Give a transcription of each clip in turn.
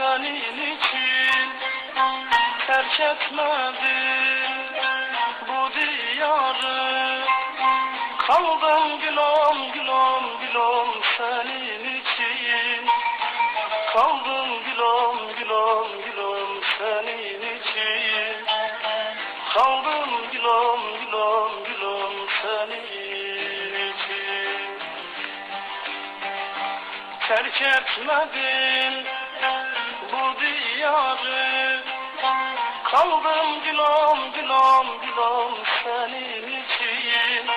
senin için terk etmedim bu diyarı. Kaldım gülüm gülüm gülüm senin için. Kaldım gülüm gülüm gülüm senin için. Kaldım gülüm gülüm gülüm senin için. Terk etmedim bu diyarı. Kaldım gülüm gülüm gülüm senin için.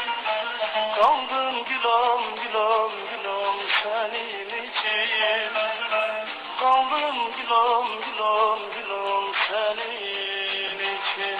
Kaldım gülüm gülüm gülüm senin için. Kaldım gülüm gülüm gülüm senin için.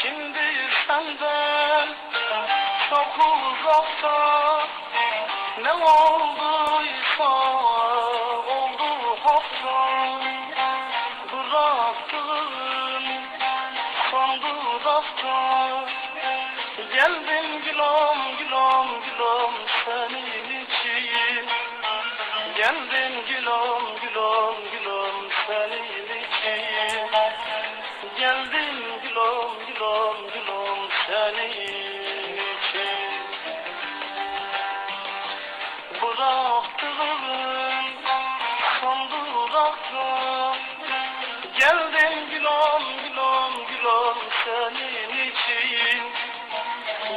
Şimdi senden çok uzakta, ne olduysa oldu hafta. Bıraktın son durakta, geldim gülüm gülüm gülüm senin için. Geldim gülüm gülüm gülüm senin için. Geldim gülüm gülüm gülüm senin için. Bıraktığın son durakta, geldim gülüm gülüm gülüm senin için.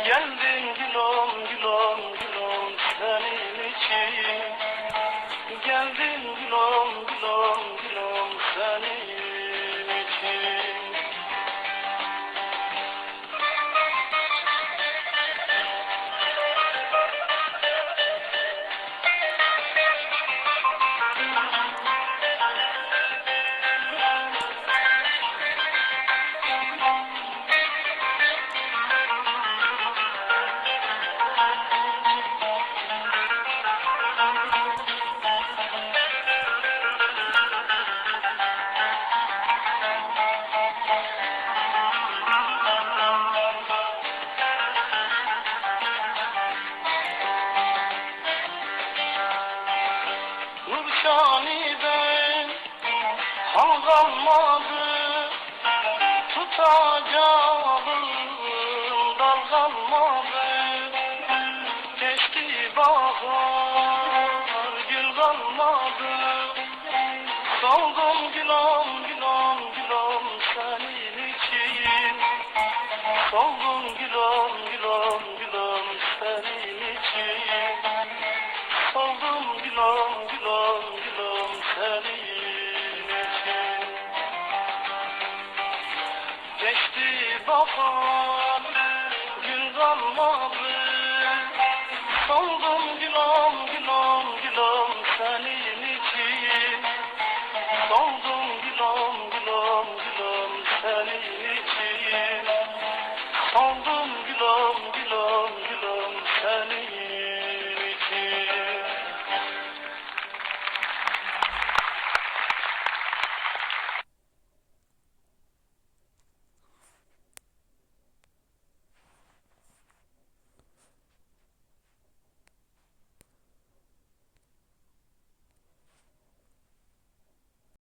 Geldim gülüm gülüm gülüm senin için. Geldim gülüm gülüm gülüm senin için. Nurşani'den hal kalmadı, tutacağım dal kalmadı. Geçti bahar gül kalmadı, soldum gülüm gülüm gülüm senin için. Soldum gülüm gülüm gülüm senin için. Soldum gülüm gülüm gülüm senin için. Geçti bahar